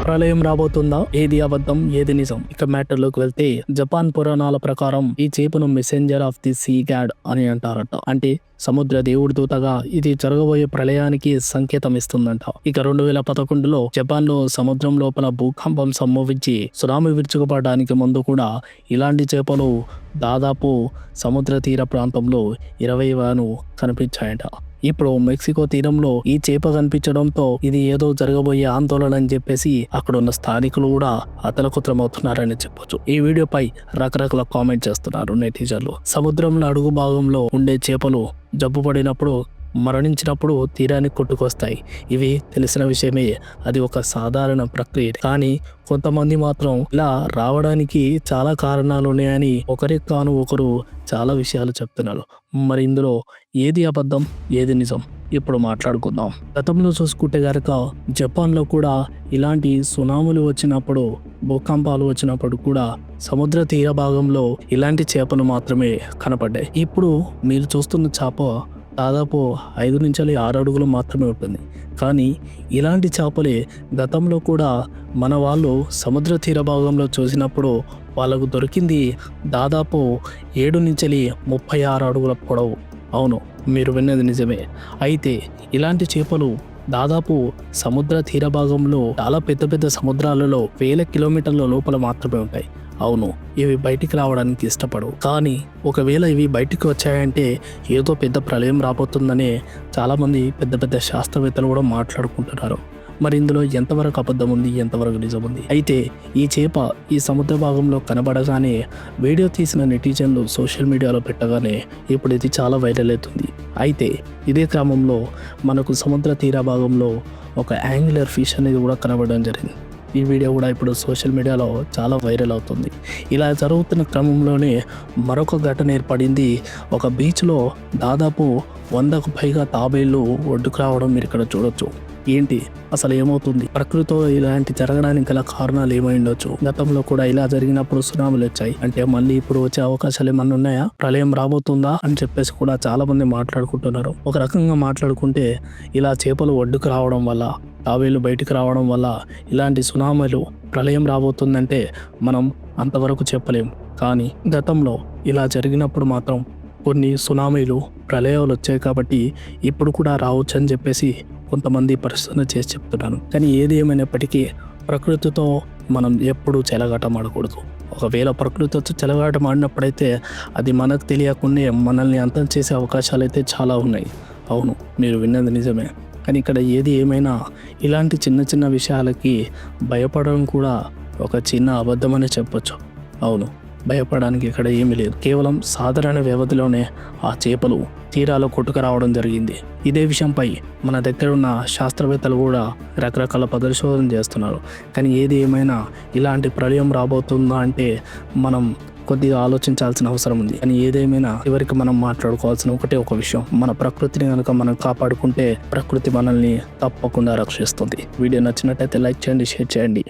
ప్రళయం రాబోతుందా? ఏది అబద్ధం, ఏది నిజం? ఇక మ్యాటర్ లోకి వెళ్తే జపాన్ పురాణాల ప్రకారం ఈ చేపను messenger of the sea God అని అంటారట. అంటే సముద్ర దేవుడి దూతగా ఇది జరగబోయే ప్రళయానికి సంకేతం ఇస్తుందంట. ఇక 2011లో జపాన్ లో సముద్రం లోపల భూకంపం సంభవించి సునామీ విరుచుకుపడడానికి ముందు కూడా ఇలాంటి చేపలు దాదాపు సముద్ర తీర ప్రాంతంలో 20 కనిపించాయట. ఇప్పుడు మెక్సికో తీరంలో ఈ చేప కనిపించడంతో ఇది ఏదో జరగబోయే ఆందోళన అని చెప్పేసి అక్కడున్న స్థానికులు కూడా అతలకుతలమవుతున్నారని చెప్పొచ్చు. ఈ వీడియోపై రకరకాల కామెంట్ చేస్తున్నారు నెటిజన్లు. సముద్రంలో అడుగు భాగంలో ఉండే చేపలు జబ్బు పడినప్పుడు మరణించినప్పుడు తీరానికి కొట్టుకొస్తాయి. ఇవి తెలిసిన విషయమే. అది ఒక సాధారణ ప్రక్రియ. కానీ కొంతమంది మాత్రం ఇలా రావడానికి చాలా కారణాలు ఉన్నాయని ఒకరికి కాను ఒకరు చాలా విషయాలు చెప్తున్నారు. మరి ఇందులో ఏది అబద్ధం, ఏది నిజం ఇప్పుడు మాట్లాడుకుందాం. గతంలో చూసుకుంటే గనక జపాన్లో కూడా ఇలాంటి సునాములు వచ్చినప్పుడు, భూకంపాలు వచ్చినప్పుడు కూడా సముద్ర తీర భాగంలో ఇలాంటి చేపలు మాత్రమే కనపడ్డాయి. ఇప్పుడు మీరు చూస్తున్న చేప దాదాపు 5 నుంచి 6 అడుగులు మాత్రమే ఉంటుంది. కానీ ఇలాంటి చేపలే గతంలో కూడా మన వాళ్ళు సముద్ర తీర భాగంలో చూసినప్పుడు వాళ్ళకు దొరికింది దాదాపు 7 నుంచి 36 అడుగుల పొడవు. అవును, మీరు విన్నది నిజమే. అయితే ఇలాంటి చేపలు దాదాపు సముద్ర తీర భాగంలో చాలా పెద్ద పెద్ద సముద్రాలలో 1000 కిలోమీటర్ల లోపల మాత్రమే ఉంటాయి. అవును, ఇవి బయటికి రావడానికి ఇష్టపడవు. కానీ ఒకవేళ ఇవి బయటికి వచ్చాయంటే ఏదో పెద్ద ప్రళయం రాబోతుందనే చాలామంది పెద్ద పెద్ద శాస్త్రవేత్తలు కూడా మాట్లాడుకుంటున్నారు. మరి ఇందులో ఎంతవరకు అబద్ధం ఉంది, ఎంతవరకు నిజం ఉంది? అయితే ఈ చేప ఈ సముద్ర భాగంలో కనబడగానే వీడియో తీసిన నెటిజన్లు సోషల్ మీడియాలో పెట్టగానే ఇప్పుడు ఇది చాలా వైరల్ అవుతుంది. అయితే ఇదే క్రమంలో మనకు సముద్ర తీర భాగంలో ఒక యాంగులర్ ఫిష్ అనేది కూడా కనబడడం జరిగింది. ఈ వీడియో కూడా ఇప్పుడు సోషల్ మీడియాలో చాలా వైరల్ అవుతుంది. ఇలా జరుగుతున్న క్రమంలోనే మరొక ఘటన ఏర్పడింది. ఒక బీచ్లో దాదాపు 100కు పైగా తాబేళ్లు ఒడ్డుకు రావడం మీరు ఇక్కడ చూడొచ్చు. ఏంటి అసలు ఏమవుతుంది? ప్రకృతిలో ఇలాంటి జరగడానికి గల కారణాలు ఏమై ఉండొచ్చు? గతంలో కూడా ఇలా జరిగినప్పుడు సునామీలు వచ్చాయి. అంటే మళ్ళీ ఇప్పుడు వచ్చే అవకాశాలు ఏమన్నా ఉన్నాయా? ప్రళయం రాబోతుందా అని చెప్పేసి కూడా చాలా మంది మాట్లాడుకుంటున్నారు. ఒక రకంగా మాట్లాడుకుంటే ఇలా చేపలు ఒడ్డుకు రావడం వల్ల, తాబేళ్లు బయటికి రావడం వల్ల ఇలాంటి సునామీలు, ప్రళయం రాబోతుందంటే మనం అంతవరకు చెప్పలేం. కానీ గతంలో ఇలా జరిగినప్పుడు మాత్రం కొన్ని సునామీలు, ప్రళయాలు వచ్చాయి. కాబట్టి ఇప్పుడు కూడా రావచ్చు అని చెప్పేసి కొంతమంది పరిశోధన చేసి చెప్తున్నాను. కానీ ఏది ఏమైనప్పటికీ ప్రకృతితో మనం ఎప్పుడూ చెలగాటమాడకూడదు. ఒకవేళ ప్రకృతితో చెలగాటమాడినప్పుడైతే అది మనకు తెలియకుండా మనల్ని అంతం చేసే అవకాశాలు అయితే చాలా ఉన్నాయి. అవును, మీరు విన్నది నిజమే. కానీ ఇక్కడ ఏది ఏమైనా ఇలాంటి చిన్న చిన్న విషయాలకి భయపడడం కూడా ఒక చిన్న అబద్ధమనే చెప్పొచ్చు. అవును, భయపడడానికి ఇక్కడ ఏమీ లేదు. కేవలం సాధారణ వ్యవధిలోనే ఆ చేపలు తీరాలో కొట్టుకు రావడం జరిగింది. ఇదే విషయంపై మన దగ్గర ఉన్న శాస్త్రవేత్తలు కూడా రకరకాల పరిశోధన చేస్తున్నారు. కానీ ఏది ఏమైనా ఇలాంటి ప్రళయం రాబోతుందా అంటే మనం కొద్దిగా ఆలోచించాల్సిన అవసరం ఉంది. కానీ ఏదేమైనా చివరికి మనం మాట్లాడుకోవాల్సిన ఒక విషయం, మన ప్రకృతిని కనుక మనం కాపాడుకుంటే ప్రకృతి మనల్ని తప్పకుండా రక్షిస్తుంది. వీడియో నచ్చినట్టయితే లైక్ చేయండి, షేర్ చేయండి.